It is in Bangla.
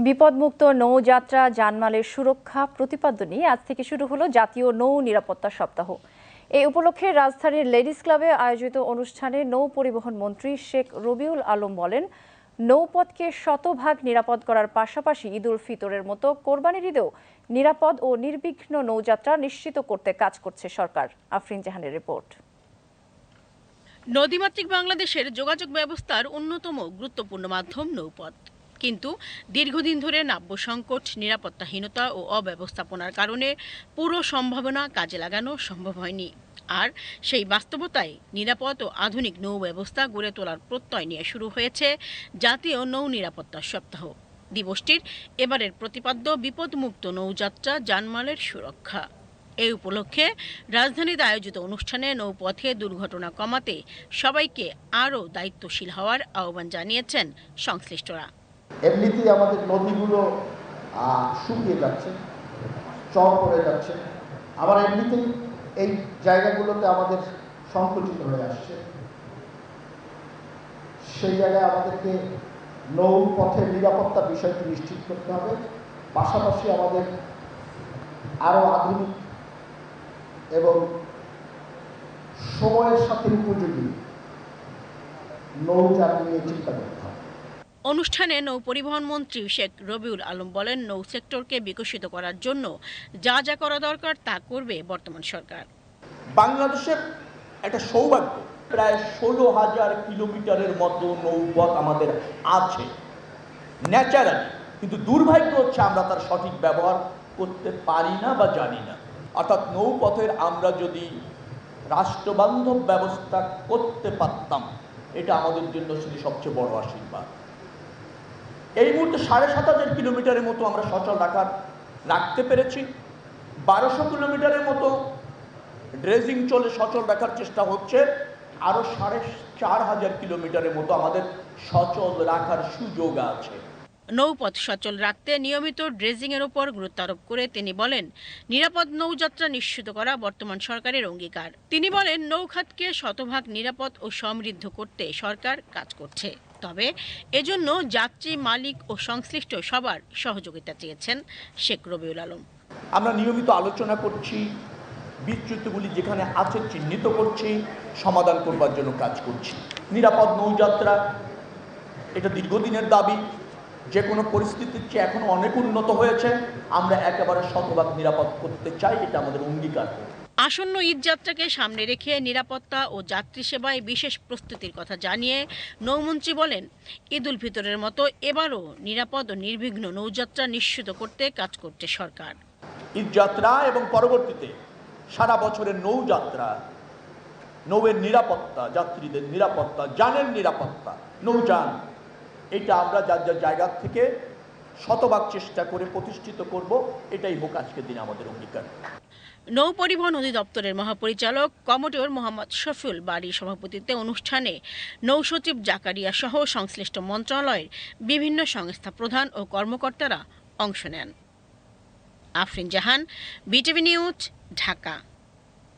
বিপদমুক্ত নৌযাত্রা জানমালের সুরক্ষা প্রতিপাদ্য নিয়ে আজ থেকে শুরু হলো জাতীয় নৌ নিরাপত্তা সপ্তাহ। এই উপলক্ষে রাজধানীর লেডিস ক্লাবে আয়োজিত অনুষ্ঠানে নৌ পরিবহন মন্ত্রী শেখ রবিউল আলম বলেন, নৌপথকে শতভাগ নিরাপদ করার পাশাপাশি ঈদুল ফিতরের মতো কোরবানির ঈদেও নিরাপদ ও নির্বিঘ্ন নৌযাত্রা নিশ্চিত করতে কাজ করছে সরকার। আফরিন জাহানের রিপোর্ট। নদীমাতৃক বাংলাদেশের যোগাযোগ ব্যবস্থার অন্যতম গুরুত্বপূর্ণ মাধ্যম নৌপথ, কিন্তু দীর্ঘদিন ধরে নাব্য সংকট, নিরাপত্তাহীনতা ও অব্যবস্থাপনার কারণে পুরো সম্ভাবনা কাজে লাগানো সম্ভব হয়নি। আর সেই বাস্তবতায় নিরাপদ ও আধুনিক নৌ ব্যবস্থা গড়ে তোলার প্রত্যয় নিয়ে শুরু হয়েছে জাতীয় নৌ নিরাপত্তা সপ্তাহ। দিবসটির এবারের প্রতিপাদ্য বিপদমুক্ত নৌযাত্রা জানমালের সুরক্ষা। এই উপলক্ষে রাজধানীতে আয়োজিত অনুষ্ঠানে নৌপথে দুর্ঘটনা কমাতে সবাইকে আরও দায়িত্বশীল হওয়ার আহ্বান জানিয়েছেন সংশ্লিষ্টরা। এমনিতেই আমাদের নদীগুলো শুকিয়ে যাচ্ছে, চর পড়ে যাচ্ছে, আবার এমনিতেই এই জায়গাগুলোতে আমাদের সংকুচিত হয়ে আসছে। সেই জায়গায় আমাদেরকে নৌপথের নিরাপত্তা বিষয়টি নিশ্চিত করতে হবে। পাশাপাশি আমাদের আরও আধুনিক এবং সময়ের সাথে উপযোগী নৌযাত্রা নিয়ে চিন্তা করতে হবে। অনুষ্ঠানে নৌ পরিবহন মন্ত্রী শেখ রবিউল আলম বলেন, নৌ সেক্টরকে বিকশিত করার জন্য যা যা করা দরকার তা করবে বর্তমান সরকার। বাংলাদেশের একটা সৌভাগ্য, প্রায় 16,000 কিলোমিটারের মতো নৌপথ আমাদের আছে ন্যাচারালি, কিন্তু দুর্ভাগ্য হচ্ছে আমরা তার সঠিক ব্যবহার করতে পারি না বা জানি না। অর্থাৎ নৌপথের আমরা যদি রাষ্ট্রবান্ধব ব্যবস্থা করতে পারতাম, এটা আমাদের জন্য শুধু সবচেয়ে বড় আশীর্বাদ। এই মুহূর্তে 7,500 কিলোমিটারের মতো আমরা সচল রাখতে পেরেছি। 1200 কিলোমিটারের মতো ড্রেজিং চলে সচল রাখার চেষ্টা হচ্ছে। আরও 4,500 কিলোমিটারের মতো আমাদের সচল রাখার সুযোগ আছে। নৌপথ সচল রাখতে নিয়মিত ড্রেজিংয়ের ওপর গুরুত্ব আরোপ করে তিনি বলেন, নিরাপদ নৌযাত্রা নিশ্চিত করা বর্তমান সরকারের অঙ্গীকার। তিনি বলেন, নৌখাতকে শতভাগ নিরাপদ ও সমৃদ্ধ করতে সরকার কাজ করছে, তবে এজন্য যাত্রী, মালিক ও সংশ্লিষ্ট সবার সহযোগিতা চেয়েছেন শেখ রবিউল আলম। আমরা নিয়মিত আলোচনা করছি, বিচ্যুতিগুলি যেখানে আছে চিহ্নিত করছি, সমাধান করবার জন্য কাজ করছি। নিরাপদ নৌযাত্রা এটা দীর্ঘদিনের দাবি, যে কোনো পরিস্থিতির চেয়ে এখনো অনেক উন্নত হয়েছে। আমরা একেবারে শতভাগ নিরাপদ করতে চাই, এটা আমাদের অঙ্গীকার। আসন্ন ঈদ যাত্রাকে সামনে রেখে নিরাপত্তা ও যাত্রী সেবায় বিশেষ প্রস্তুতির কথা জানিয়ে নৌমন্ত্রী বলেন, ঈদুল ফিতরের মতো এবারও নিরাপদ ও নির্বিঘ্ন নৌযাত্রা নিশ্চিত করতে কাজ করছে সরকার। ঈদ যাত্রা এবং পরবর্তীতে সারা বছরের নৌযাত্রা, নৌয়ের নিরাপত্তা, যাত্রীদের নিরাপত্তা, যানের নিরাপত্তা, নৌযান, এটা আমরা যার যার জায়গা থেকে শতভাগ চেষ্টা করে প্রতিষ্ঠিত করব। এটাই হোক আজকের দিনে আমাদের অঙ্গীকার। নৌ পরিবহন অধিদপ্তরের মহাপরিচালক কমোডর মোহাম্মদ শফিউল বারীর সভাপতিত্বে অনুষ্ঠানে নৌসচিব জাকারিয়া সহ সংশ্লিষ্ট মন্ত্রণালয়ের বিভিন্ন সংস্থা প্রধান ও কর্মকর্তারা অংশ নেন। আফরিন জাহান, বিটিভি নিউজ, ঢাকা।